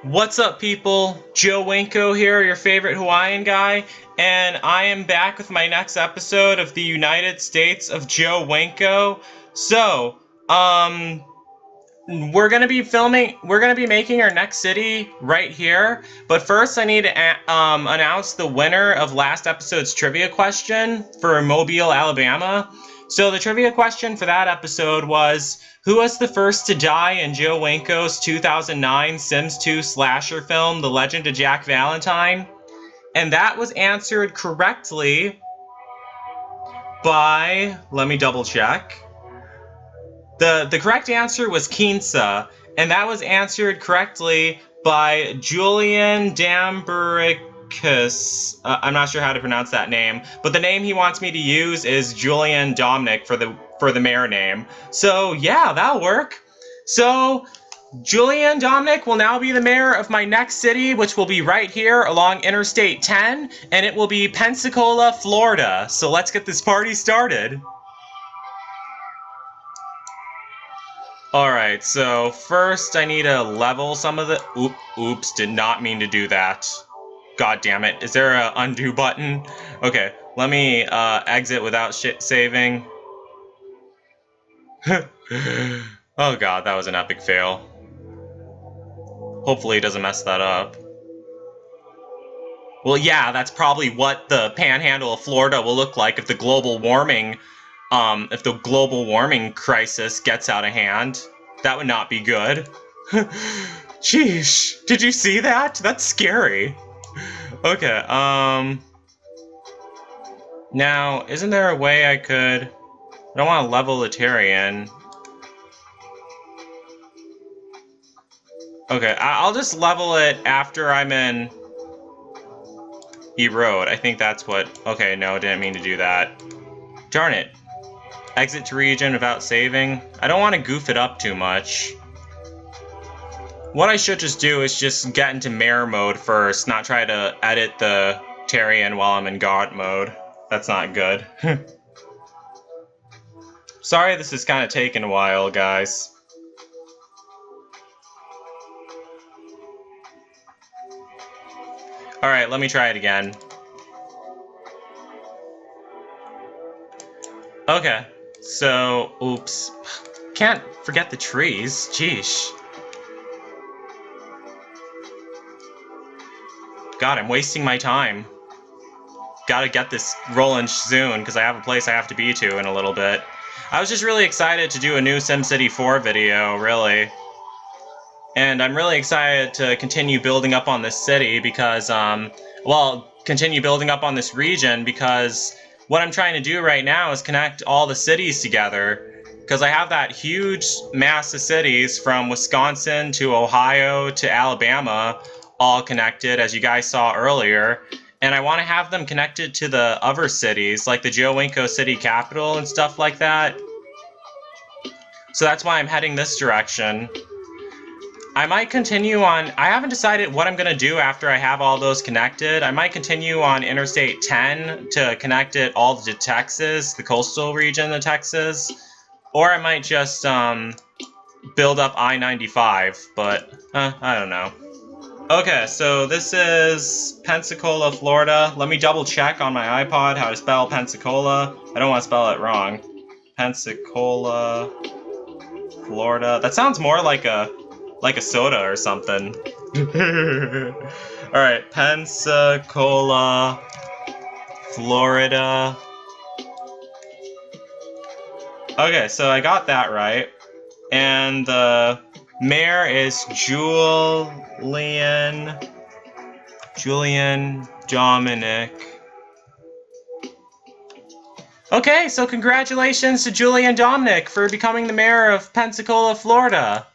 What's up, people? Joe Winko here, your favorite Hawaiian guy, and I am back with my next episode of the United States of Joe Winko. So, we're gonna be making our next city right here, but first I need to announce the winner of last episode's trivia question for Mobile, Alabama. So the trivia question for that episode was, who was the first to die in Joe Winko's 2009 Sims 2 slasher film, The Legend of Jack Valentine? And that was answered correctly by, let me double check. The correct answer was Kinsa, and that was answered correctly by Julian Dambericus. I'm not sure how to pronounce that name, but the name he wants me to use is Julian Dominic for the mayor name. So yeah, that'll work. So Julian Dominic will now be the mayor of my next city, which will be right here along Interstate 10, and it will be Pensacola, Florida. So let's get this party started. Alright, so first I need to level some of the... Oops, did not mean to do that. God damn it. Is there a undo button? Okay, let me exit without saving. Oh god, that was an epic fail. Hopefully it doesn't mess that up. Well, yeah, that's probably what the panhandle of Florida will look like if the global warming crisis gets out of hand. That would not be good. Sheesh. Did you see that? That's scary. Okay, now, isn't there a way I could... I don't want to level the Tyrian. Okay, I'll just level it after I'm in Erode. I think that's what... Okay, no, didn't mean to do that. Darn it. Exit to region without saving. I don't want to goof it up too much. What I should just do is just get into mayor mode first, not try to edit the Tyrian while I'm in god mode. That's not good. Sorry this is kind of taking a while, guys. Alright, let me try it again. Okay, so, oops. Can't forget the trees, jeesh. God, I'm wasting my time. Gotta get this rolling soon, because I have a place I have to be to in a little bit. I was just really excited to do a new SimCity 4 video, really. And I'm really excited to continue building up on this city because, continue building up on this region because what I'm trying to do right now is connect all the cities together. Because I have that huge mass of cities from Wisconsin to Ohio to Alabama all connected, as you guys saw earlier. And I want to have them connected to the other cities, like the Joe Winko city capital and stuff like that. So that's why I'm heading this direction. I might continue on... I haven't decided what I'm going to do after I have all those connected. I might continue on Interstate 10 to connect it all to Texas, the coastal region of Texas. Or I might just build up I-95, but I don't know. Okay, so this is Pensacola, Florida. Let me double check on my iPod how to spell Pensacola. I don't want to spell it wrong. Pensacola, Florida. That sounds more like a soda or something. Alright, Pensacola, Florida. Okay, so I got that right. And the mayor is Julian Dominic. Okay, so congratulations to Julian Dominic for becoming the mayor of Pensacola, Florida.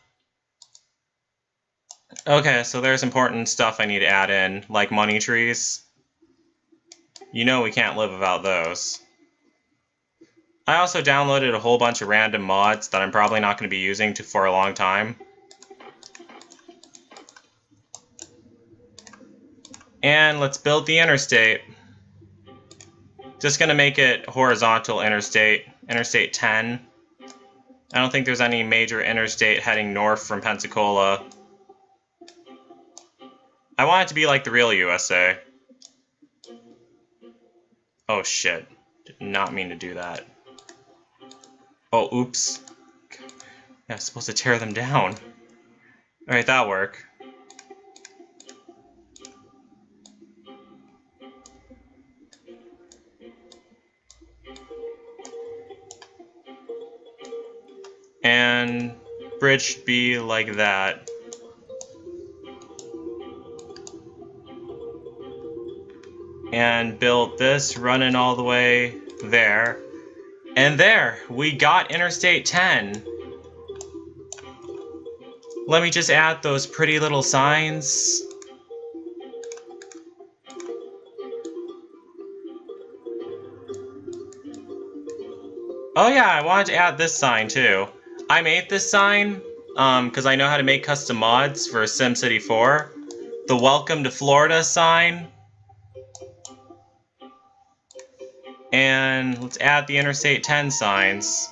Okay, so there's important stuff I need to add in, like money trees. You know we can't live without those. I also downloaded a whole bunch of random mods that I'm probably not going to be using for a long time. And let's build the interstate. Just going to make it horizontal interstate, Interstate 10. I don't think there's any major interstate heading north from Pensacola. I want it to be like the real USA. Oh shit. Did not mean to do that. Oh, oops. Yeah, I'm supposed to tear them down. Alright, that'll work. And bridge should be like that. And build this running all the way there. And there, we got Interstate 10. Let me just add those pretty little signs. Oh yeah, I wanted to add this sign too. I made this sign because I know how to make custom mods for SimCity 4. The Welcome to Florida sign. And let's add the Interstate 10 signs.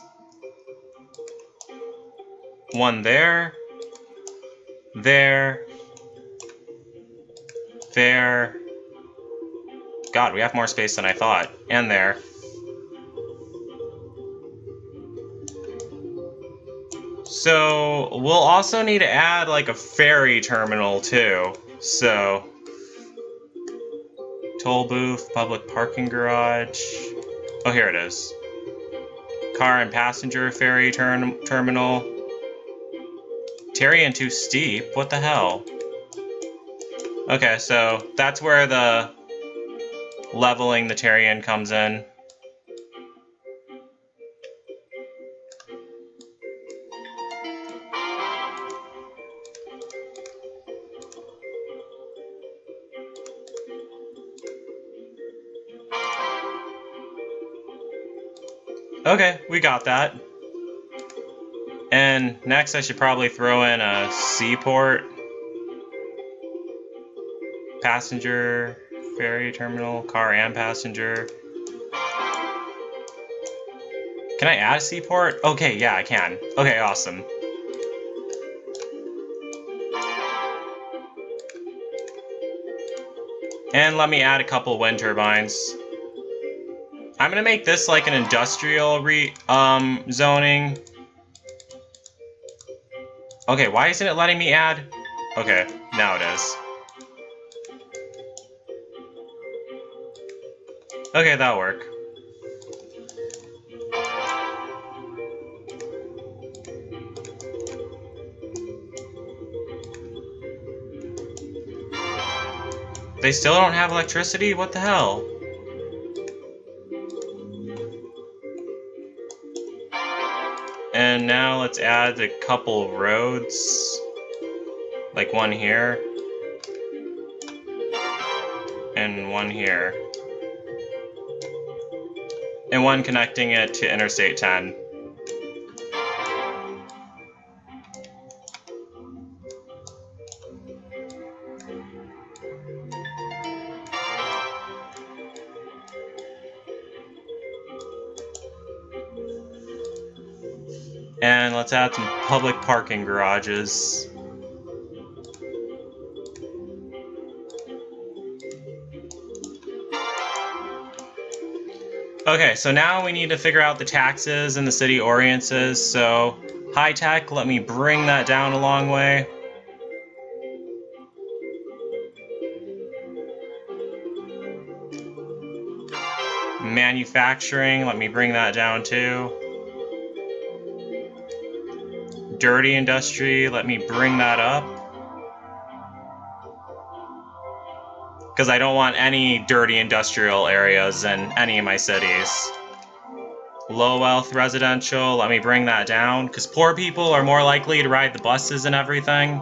One there. There. There. God, we have more space than I thought. And there. So, we'll also need to add like a ferry terminal too. So, toll booth, public parking garage. Oh, here it is. Car and passenger ferry terminal. Terrian too steep? What the hell? Okay, so that's where the leveling the Terrian comes in. Okay, we got that. And next I should probably throw in a seaport. Passenger ferry terminal, car and passenger. Can I add a seaport? Okay, yeah, I can. Okay, awesome. And let me add a couple wind turbines. I'm gonna make this like an industrial zoning. Okay, why isn't it letting me add? Okay, now it is. Okay, that'll work. They still don't have electricity? What the hell? And now let's add a couple roads. Like one here. And one here. And one connecting it to Interstate 10. And let's add some public parking garages. Okay, so now we need to figure out the taxes and the city ordinances. So, high tech, let me bring that down a long way. Manufacturing, let me bring that down too. Dirty industry, let me bring that up. Because I don't want any dirty industrial areas in any of my cities. Low wealth residential, let me bring that down. Because poor people are more likely to ride the buses and everything.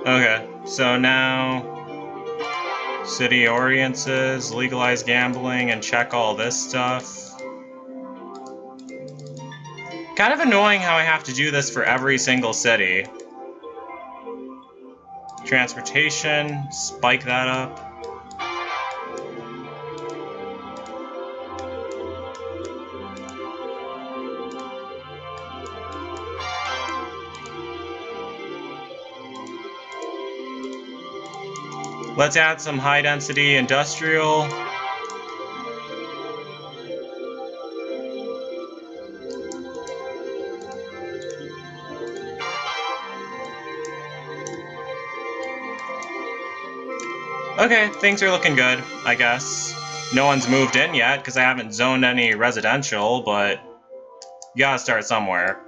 Okay, so now City ordinances, legalize gambling, and check all this stuff. Kind of annoying how I have to do this for every single city. Transportation, spike that up. Let's add some high-density industrial. Okay, things are looking good, I guess. No one's moved in yet, because I haven't zoned any residential, but you gotta start somewhere.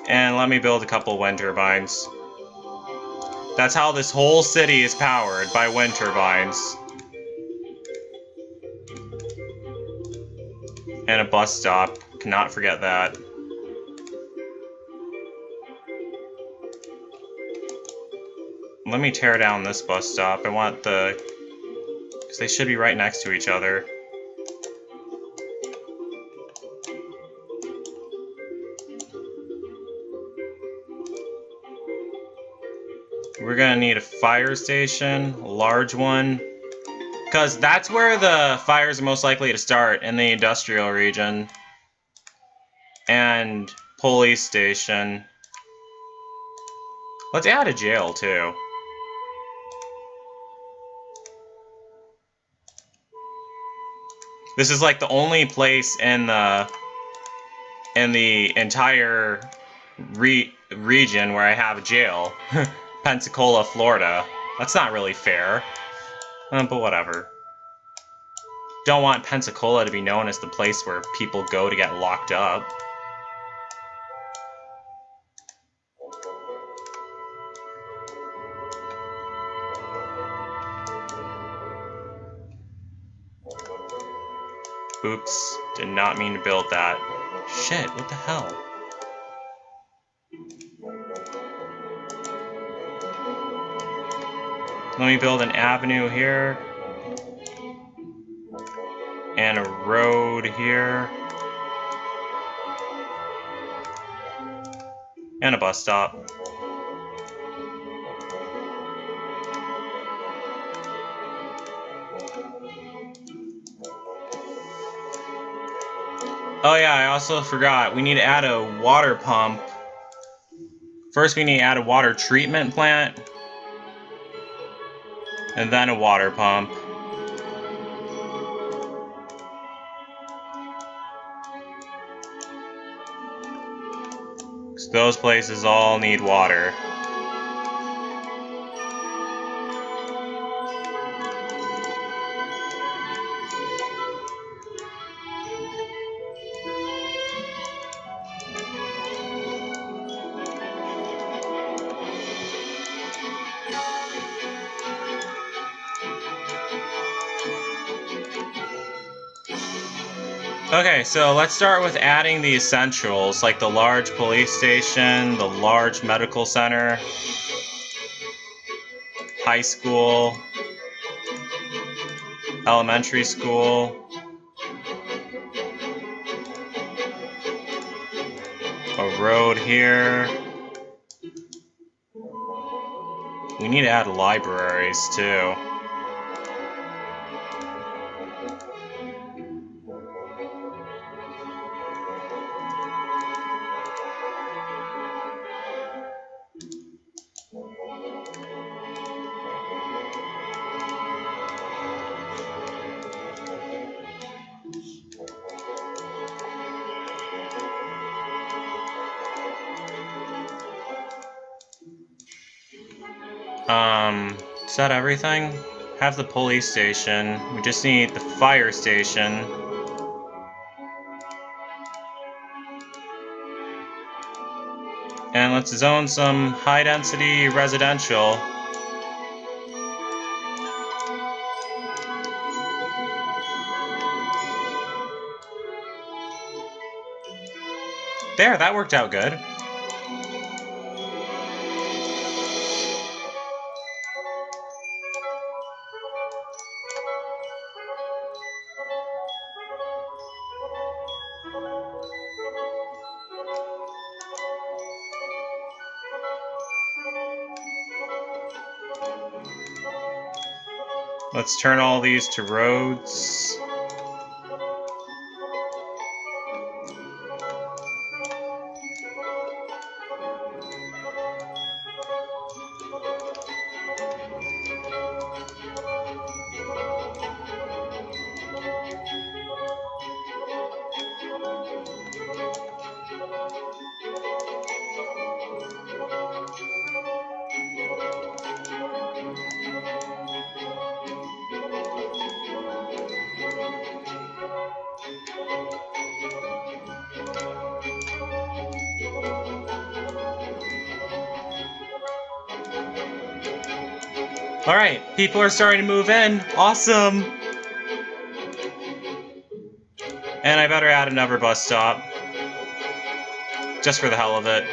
And let me build a couple wind turbines. That's how this whole city is powered, by wind turbines. And a bus stop, cannot forget that. Let me tear down this bus stop. I want the... because they should be right next to each other. We're gonna need a fire station, a large one. Because that's where the fires are most likely to start, in the industrial region. And police station. Let's add a jail, too. This is like the only place in the entire region where I have a jail. Pensacola, Florida. That's not really fair. But whatever. Don't want Pensacola to be known as the place where people go to get locked up. Oops, did not mean to build that. Shit, what the hell? Let me build an avenue here. And a road here. And a bus stop. Oh yeah, I also forgot. We need to add a water pump. First we need to add a water treatment plant. And then a water pump. So those places all need water. Okay, so let's start with adding the essentials, like the large police station, the large medical center, high school, elementary school, a road here. We need to add libraries, too. Is that everything? Have the police station. We just need the fire station. And let's zone some high-density residential. There, that worked out good. Let's turn all these to roads. Alright, people are starting to move in. Awesome! And I better add another bus stop. Just for the hell of it.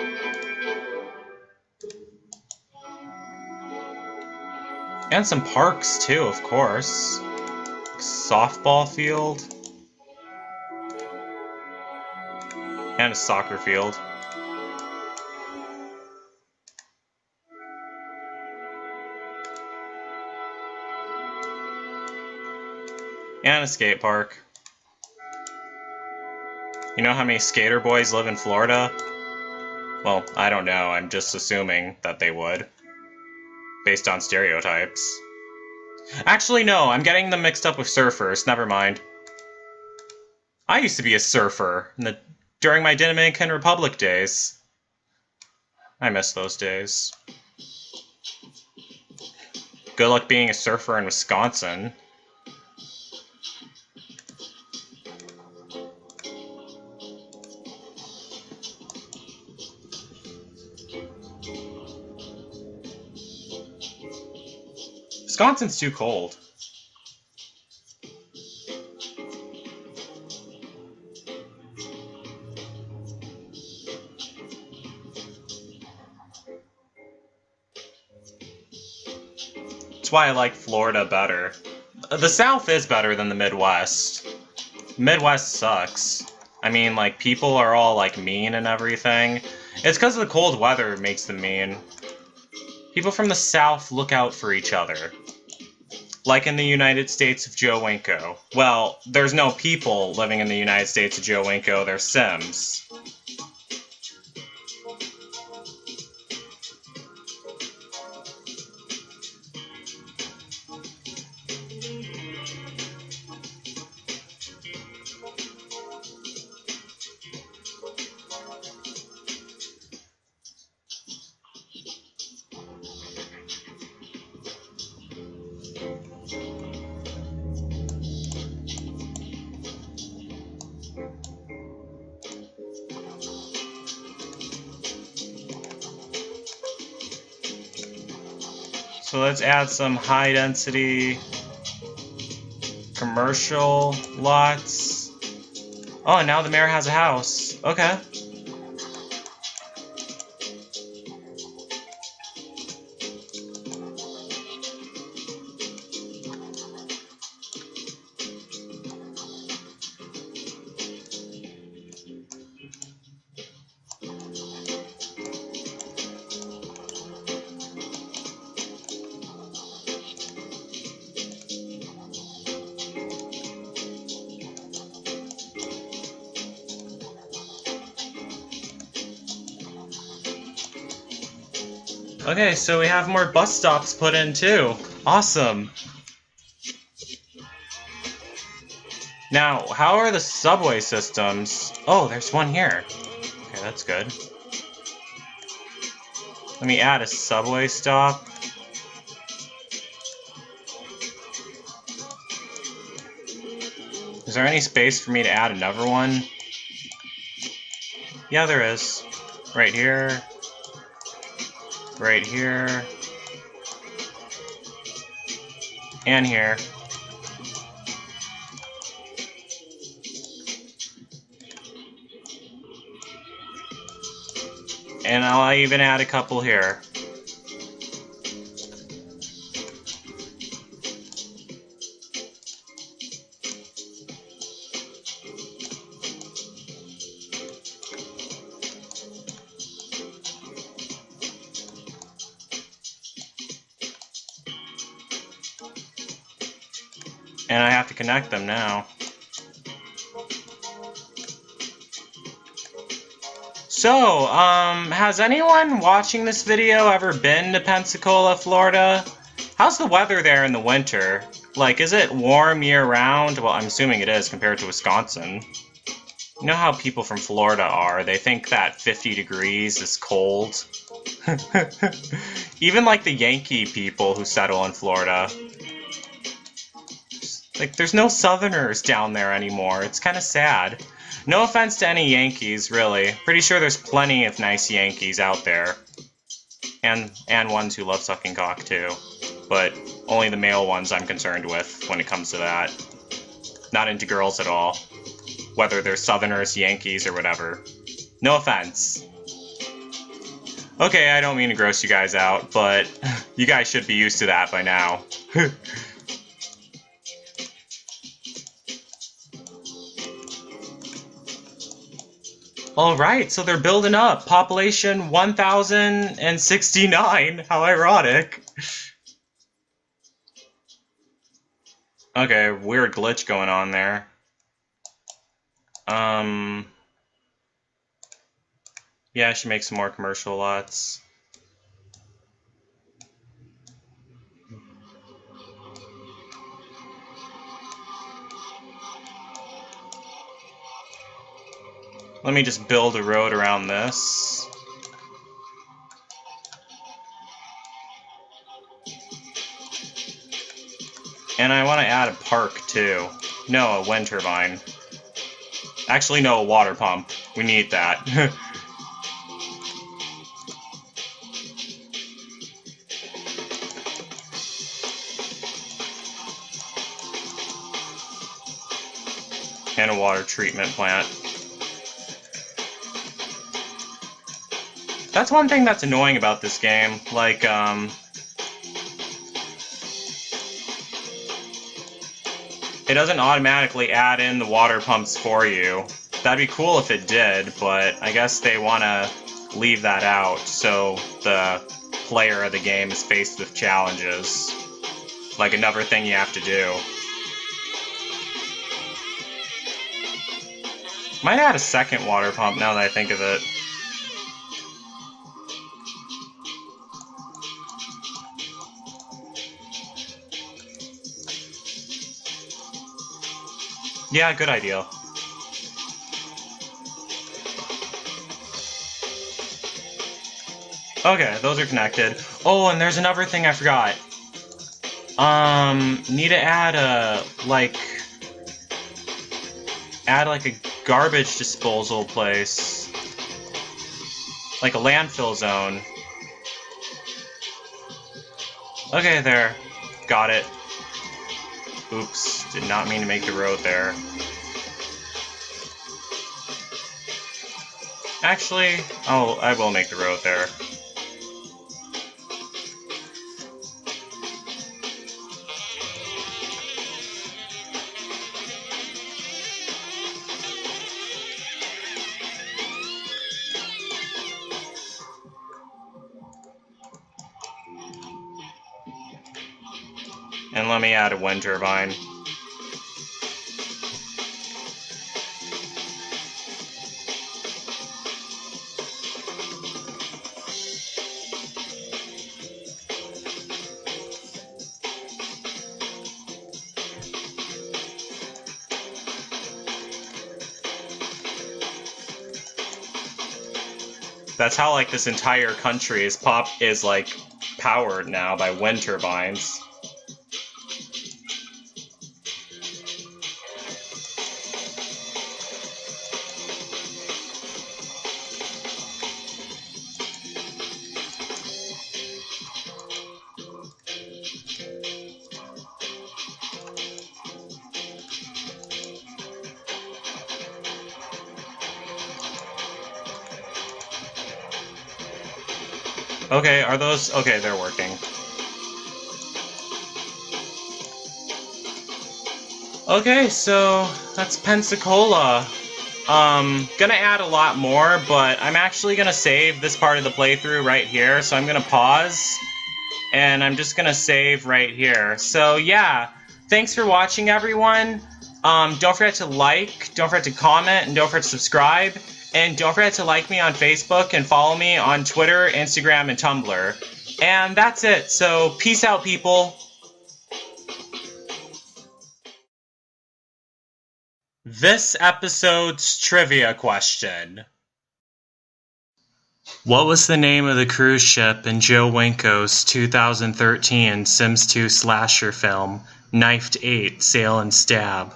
And some parks, too, of course. Softball field. And a soccer field. And a skate park. You know how many skater boys live in Florida? Well, I don't know, I'm just assuming that they would. Based on stereotypes. Actually, no, I'm getting them mixed up with surfers, never mind. I used to be a surfer during my Dominican Republic days. I miss those days. Good luck being a surfer in Wisconsin. Wisconsin's too cold. That's why I like Florida better. The South is better than the Midwest. Midwest sucks. I mean, like, people are all, like, mean and everything. It's because the cold weather makes them mean. People from the South look out for each other. Like in the United States of Joe Winko. Well, there's no people living in the United States of Joe Winko, they're Sims. So let's add some high-density commercial lots. Oh, and now the mayor has a house. Okay. Okay, so we have more bus stops put in too. Awesome. Now, how are the subway systems? Oh, there's one here. Okay, that's good. Let me add a subway stop. Is there any space for me to add another one? Yeah, there is. Right here. Right here. And here. And I'll even add a couple here. And I have to connect them now. So, has anyone watching this video ever been to Pensacola, Florida? How's the weather there in the winter? Like, is it warm year-round? Well, I'm assuming it is compared to Wisconsin. You know how people from Florida are. They think that 50 degrees is cold. Even like the Yankee people who settle in Florida. Like, there's no Southerners down there anymore. It's kind of sad. No offense to any Yankees, really. Pretty sure there's plenty of nice Yankees out there. And ones who love sucking cock, too. But only the male ones I'm concerned with when it comes to that. Not into girls at all. Whether they're Southerners, Yankees, or whatever. No offense. Okay, I don't mean to gross you guys out, but you guys should be used to that by now. Alright, so they're building up. Population 1,069. How ironic. Okay, weird glitch going on there. Yeah, I should make some more commercial lots. Let me just build a road around this. And I want to add a park, too. No, a wind turbine. Actually, no, a water pump. We need that. And a water treatment plant. That's one thing that's annoying about this game. Like, it doesn't automatically add in the water pumps for you. That'd be cool if it did, but I guess they want to leave that out so the player of the game is faced with challenges. Like another thing you have to do. Might add a second water pump now that I think of it. Yeah, good idea. Okay, those are connected. Oh, and there's another thing I forgot. Need to add a, like a garbage disposal place. Like a landfill zone. Okay, there. Got it. Oops, did not mean to make the road there. Actually, oh, I will make the road there. And let me add a wind turbine. That's how, like, this entire country is like powered now by wind turbines. Okay, are those... Okay, they're working. Okay, so that's Pensacola. Gonna add a lot more, but I'm actually gonna save this part of the playthrough right here, so I'm gonna pause, and I'm just gonna save right here. So yeah, Thanks for watching, everyone. Don't forget to like, don't forget to comment, and don't forget to subscribe. And don't forget to like me on Facebook and follow me on Twitter, Instagram, and Tumblr. And that's it. So peace out, people. This episode's trivia question. What was the name of the cruise ship in Joe Winko's 2013 Sims 2 slasher film, Knifed 8, Sail and Stab?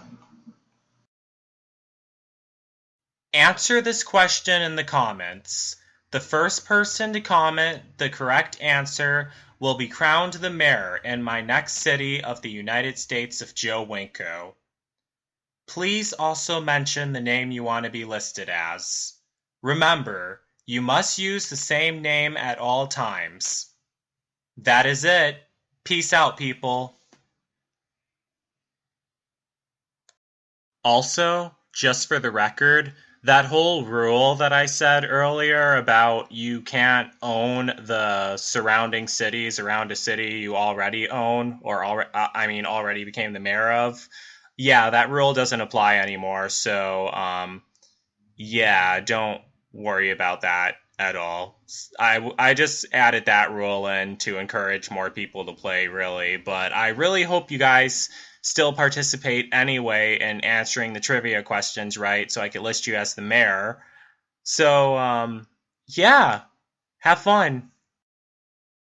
Answer this question in the comments. The first person to comment the correct answer will be crowned the mayor in my next city of the United States of Joe Winko. Please also mention the name you want to be listed as. Remember, you must use the same name at all times. That is it. Peace out, people. Also, just for the record, that whole rule that I said earlier about you can't own the surrounding cities around a city you already own, or already became the mayor of, yeah, that rule doesn't apply anymore. So, yeah, don't worry about that at all. I just added that rule in to encourage more people to play, really. But I really hope you guys still participate anyway in answering the trivia questions right, so I could list you as the mayor. So, yeah, have fun.